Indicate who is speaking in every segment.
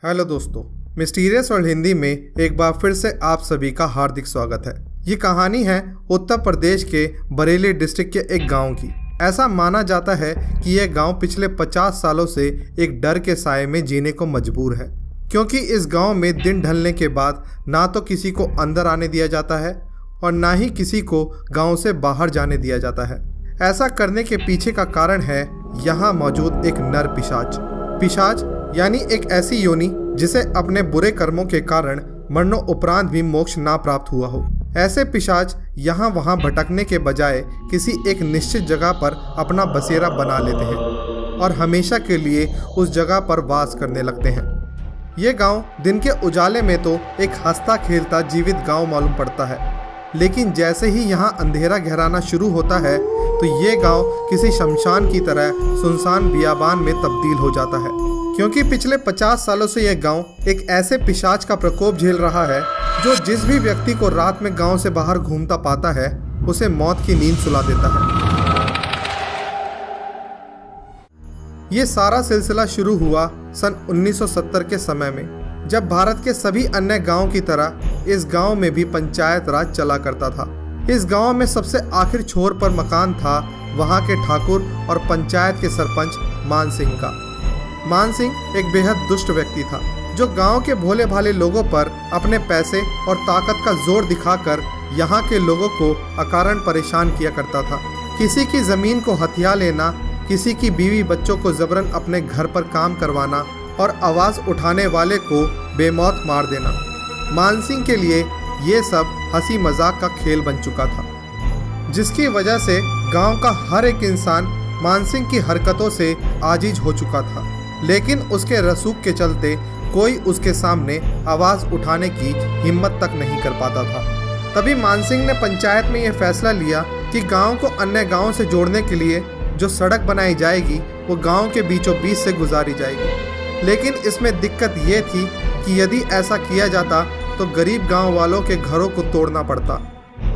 Speaker 1: Hello दोस्तों, mysterious world Hindi में एक बार फिर से आप सभी का हार्दिक स्वागत है। ये कहानी है उत्तर प्रदेश के बरेली डिस्ट्रिक्ट के एक गांव की। ऐसा माना जाता है कि यह गांव पिछले 50 सालों से एक डर के साए में जीने को मजबूर है, क्योंकि इस गांव में दिन ढलने के बाद ना तो किसी को अंदर आने दिया जाता है और ना ही किसी को गाँव से बाहर जाने दिया जाता है। ऐसा करने के पीछे का कारण है यहाँ मौजूद एक नर पिशाच यानी एक ऐसी योनि जिसे अपने बुरे कर्मों के कारण मरनों उपरांत भी मोक्ष ना प्राप्त हुआ हो। ऐसे पिशाच यहाँ वहाँ भटकने के बजाय किसी एक निश्चित जगह पर अपना बसेरा बना लेते हैं और हमेशा के लिए उस जगह पर वास करने लगते हैं। ये गांव दिन के उजाले में तो एक हंसता खेलता जीवित गांव मालूम पड़ता है, लेकिन जैसे ही यहाँ अंधेरा गहराना शुरू होता है तो ये गांव किसी शमशान की तरह सुनसान बियाबान में तब्दील हो जाता है, क्योंकि पिछले 50 सालों से यह गांव एक ऐसे पिशाच का प्रकोप झेल रहा है जो जिस भी व्यक्ति को रात में गांव से बाहर घूमता पाता है उसे मौत की नींद सुला देता है। ये सारा सिलसिला शुरू हुआ सन 1970 के समय में, जब भारत के सभी अन्य गांव की तरह इस गांव में भी पंचायत राज चला करता था। इस गांव में सबसे आखिर छोर पर मकान था वहां के ठाकुर और पंचायत के सरपंच मान सिंह का। मान सिंह एक बेहद दुष्ट व्यक्ति था जो गांव के भोले भाले लोगों पर अपने पैसे और ताकत का जोर दिखाकर यहाँ के लोगों को अकारण परेशान किया करता था। किसी की जमीन को हथिया लेना, किसी की बीवी बच्चों को जबरन अपने घर पर काम करवाना और आवाज़ उठाने वाले को बेमौत मार देना। मान सिंह के लिए ये सब हंसी मजाक का खेल बन चुका था, जिसकी वजह से गांव का हर एक इंसान मान सिंह की हरकतों से आजिज हो चुका था। लेकिन उसके रसूख के चलते कोई उसके सामने आवाज़ उठाने की हिम्मत तक नहीं कर पाता था। तभी मान सिंह ने पंचायत में यह फैसला लिया कि गांव को अन्य गांवों से जोड़ने के लिए जो सड़क बनाई जाएगी वो गांव के बीचों बीच से गुजारी जाएगी। लेकिन इसमें दिक्कत ये थी कि यदि ऐसा किया जाता तो गरीब गांव वालों के घरों को तोड़ना पड़ता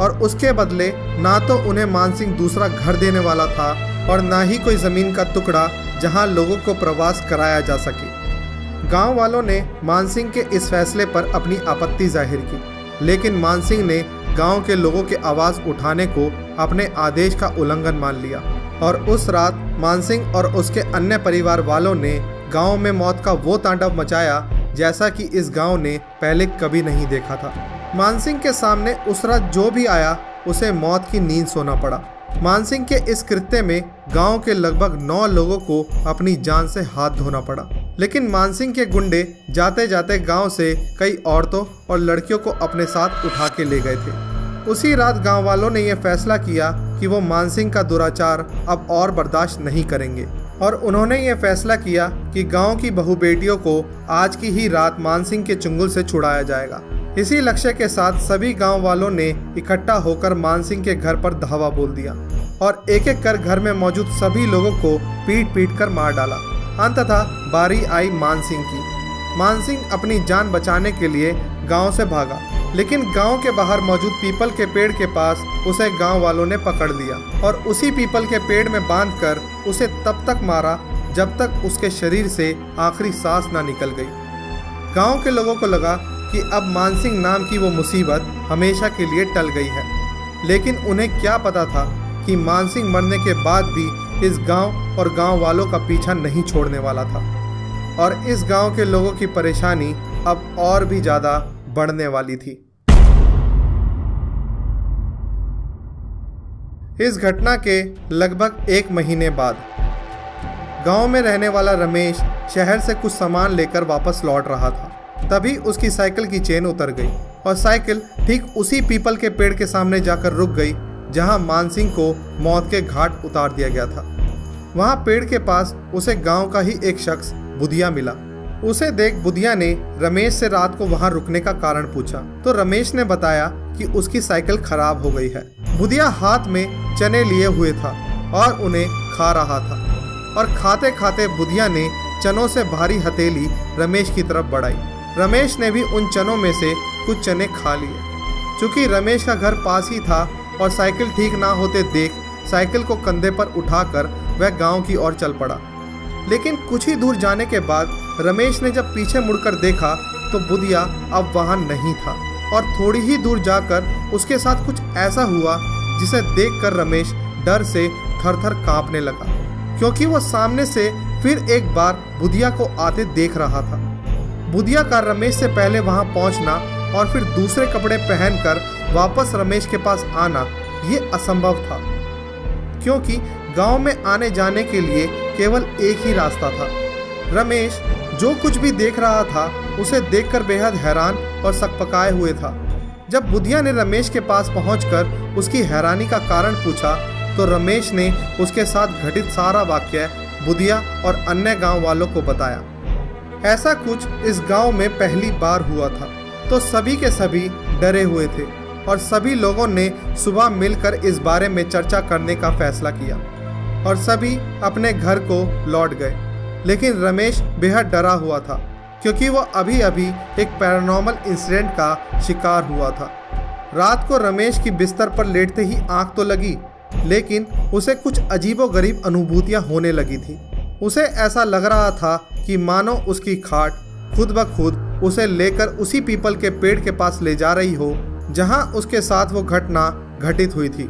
Speaker 1: और उसके बदले ना तो उन्हें मान सिंह दूसरा घर देने वाला था और ना ही कोई ज़मीन का टुकड़ा जहां लोगों को प्रवास कराया जा सके। गांव वालों ने मान सिंह के इस फैसले पर अपनी आपत्ति जाहिर की, लेकिन मान सिंह ने गांव के लोगों के आवाज़ उठाने को अपने आदेश का उल्लंघन मान लिया और उस रात मान सिंह और उसके अन्य परिवार वालों ने गांव में मौत का वो तांडव मचाया जैसा कि इस गांव ने पहले कभी नहीं देखा था। मान सिंह के सामने उस रात जो भी आया उसे मौत की नींद सोना पड़ा। मान सिंह के इस कृत्य में गांव के लगभग 9 लोगों को अपनी जान से हाथ धोना पड़ा। लेकिन मान सिंह के गुंडे जाते जाते गांव से कई औरतों और लड़कियों को अपने साथ उठा के ले गए थे। उसी रात गांव वालों ने यह फैसला किया कि वो मान सिंह का दुराचार अब और बर्दाश्त नहीं करेंगे और उन्होंने ये फैसला किया कि गांव की बहू बेटियों को आज की ही रात मान सिंह के चुंगल से छुड़ाया जाएगा। इसी लक्ष्य के साथ सभी गांव वालों ने इकट्ठा होकर मान सिंह के घर पर धावा बोल दिया और एक एक कर घर में मौजूद सभी लोगों को पीट पीट कर मार डाला। अंततः बारी आई मान सिंह की। मान सिंह अपनी जान बचाने के लिए गांव से भागा, लेकिन गांव के बाहर मौजूद पीपल के पेड़ के पास उसे गांव वालों ने पकड़ लिया और उसी पीपल के पेड़ में बांधकर उसे तब तक मारा जब तक उसके शरीर से आखिरी सांस ना निकल गई। गांव के लोगों को लगा कि अब मान सिंह नाम की वो मुसीबत हमेशा के लिए टल गई है, लेकिन उन्हें क्या पता था कि मान सिंह मरने के बाद भी इस गांव और गांव वालों का पीछा नहीं छोड़ने वाला था और इस गांव के लोगों की परेशानी अब और भी ज़्यादा बढ़ने वाली थी। इस घटना के लगभग 1 महीने बाद गांव में रहने वाला रमेश शहर से कुछ सामान लेकर वापस लौट रहा था। तभी उसकी साइकिल की चेन उतर गई और साइकिल ठीक उसी पीपल के पेड़ के सामने जाकर रुक गई जहां मान सिंह को मौत के घाट उतार दिया गया था। वहां पेड़ के पास उसे गांव का ही एक शख्स बुधिया मिला। उसे देख बुधिया ने रमेश से रात को वहां रुकने का कारण पूछा तो रमेश ने बताया कि उसकी साइकिल खराब हो गई है। बुधिया हाथ में चने लिए हुए था और उन्हें खा रहा था और खाते खाते बुधिया ने चनों से भारी हथेली रमेश की तरफ बढ़ाई। रमेश ने भी उन चनों में से कुछ चने खा लिए। चूँकि रमेश का घर पास ही था और साइकिल ठीक ना होते देख साइकिल को कंधे पर उठाकर वह गांव की ओर चल पड़ा। लेकिन कुछ ही दूर जाने के बाद रमेश ने जब पीछे मुड़कर देखा तो बुधिया अब वहां नहीं था और थोड़ी ही दूर जाकर उसके साथ कुछ ऐसा हुआ जिसे देखकर रमेश डर से थर-थर कांपने लगा, क्योंकि वो सामने से फिर एक बार बुधिया को आते देख रहा था। बुधिया का रमेश से पहले वहां पहुंचना और फिर दूसरे कपड़े पहनकर वापस रमेश के पास आना ये असंभव था, क्योंकि गांव में आने जाने के लिए केवल एक ही रास्ता था। रमेश जो कुछ भी देख रहा था उसे देखकर बेहद हैरान और सकपकाए हुए था। जब बुधिया ने रमेश के पास पहुंचकर उसकी हैरानी का कारण पूछा तो रमेश ने उसके साथ घटित सारा वाकया बुधिया और अन्य गांव वालों को बताया। ऐसा कुछ इस गांव में पहली बार हुआ था, तो सभी के सभी डरे हुए थे और सभी लोगों ने सुबह मिलकर इस बारे में चर्चा करने का फैसला किया और सभी अपने घर को लौट गए। लेकिन रमेश बेहद डरा हुआ था, क्योंकि वह अभी अभी एक पैरानॉर्मल इंसिडेंट का शिकार हुआ था। रात को रमेश की बिस्तर पर लेटते ही आंख तो लगी, लेकिन उसे कुछ अजीबोगरीब अनुभूतियां होने लगी थी। उसे ऐसा लग रहा था कि मानो उसकी खाट खुद ब खुद उसे लेकर उसी पीपल के पेड़ के पास ले जा रही हो जहां उसके साथ वो घटना घटित हुई थी।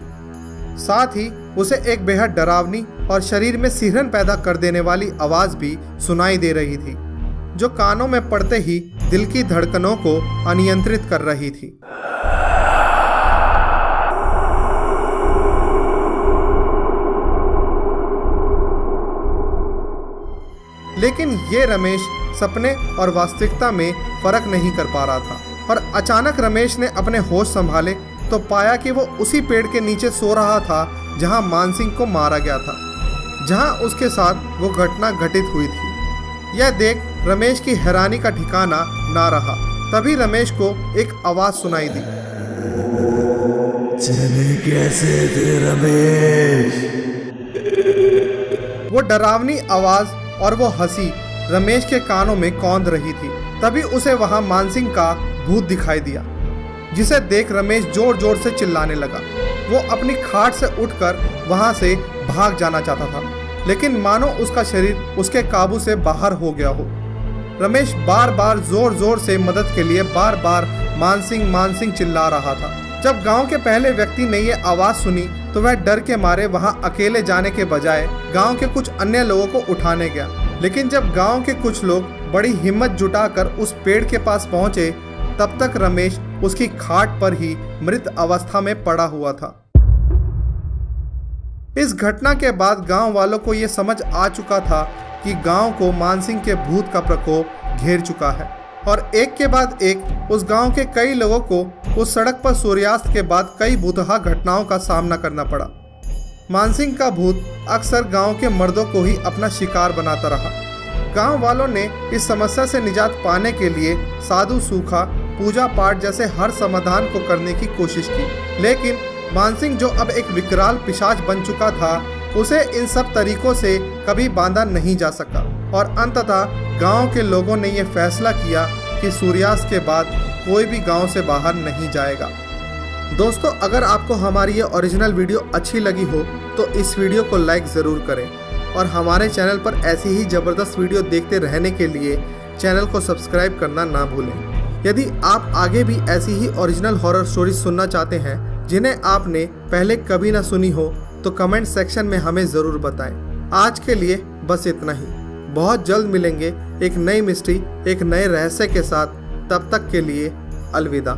Speaker 1: साथ ही उसे एक बेहद डरावनी और शरीर में सिहरन पैदा कर देने वाली आवाज़ भी सुनाई दे रही थी, जो कानों में पड़ते ही दिल की धड़कनों को अनियंत्रित कर रही थी। लेकिन ये रमेश सपने और वास्तविकता में फर्क नहीं कर पा रहा था और अचानक रमेश ने अपने होश संभाले तो पाया कि वो उसी पेड़ के नीचे सो रहा था जहां मानसिंह को मारा गया था, जहां उसके साथ वो घटना घटित हुई थी। यह देख रमेश की हैरानी का ठिकाना ना रहा। तभी रमेश को एक आवाज सुनाई दी,
Speaker 2: चले कैसे थे रमेश?
Speaker 1: वो डरावनी आवाज और वो हंसी रमेश के कानों में कौंध रही थी। तभी उसे वहां मानसिंह का भूत दिखाई दिया, जिसे देख रमेश जोर जोर से चिल्लाने लगा। वो अपनी खाट से उठकर वहां से भाग जाना चाहता था, लेकिन मानो उसका शरीर उसके काबू से बाहर हो गया हो। रमेश बार बार जोर जोर से मदद के लिए बार बार मानसिंह मानसिंह चिल्ला रहा था। जब गांव के पहले व्यक्ति ने ये आवाज सुनी तो वह डर के मारे वहां अकेले जाने के बजाय गांव के कुछ अन्य लोगों को उठाने गया। लेकिन जब गांव के कुछ लोग बड़ी हिम्मत जुटाकर उस पेड़ के पास पहुंचे, तब तक रमेश उसकी खाट पर ही मृत अवस्था में पड़ा हुआ था। इस घटना के बाद गांव वालों को यह समझ आ चुका था कि गांव को मानसिंह के भूत का प्रकोप घेर चुका है और एक के बाद एक उस गांव के कई लोगों को उस सड़क पर सूर्यास्त के बाद कई भूतहा घटनाओं का सामना करना पड़ा। मानसिंह का भूत अक्सर गांव के मर्दों को ही अपना शिकार बनाता रहा। गांव वालों ने इस समस्या से निजात पाने के लिए साधु सूखा, पूजा पाठ जैसे हर समाधान को करने की कोशिश की, लेकिन मानसिंह जो अब एक विकराल पिशाच बन चुका था, उसे इन सब तरीकों से कभी बांधा नहीं जा सका और अंततः गांव के लोगों ने यह फैसला किया कि सूर्यास्त के बाद कोई भी गांव से बाहर नहीं जाएगा। दोस्तों, अगर आपको हमारी ये ओरिजिनल वीडियो अच्छी लगी हो तो इस वीडियो को लाइक ज़रूर करें और हमारे चैनल पर ऐसी ही ज़बरदस्त वीडियो देखते रहने के लिए चैनल को सब्सक्राइब करना ना भूलें। यदि आप आगे भी ऐसी ही ओरिजिनल हॉरर स्टोरीज सुनना चाहते हैं जिन्हें आपने पहले कभी ना सुनी हो तो कमेंट सेक्शन में हमें ज़रूर बताएं। आज के लिए बस इतना ही। बहुत जल्द मिलेंगे एक नई मिस्ट्री, एक नए रहस्य के साथ। तब तक के लिए अलविदा।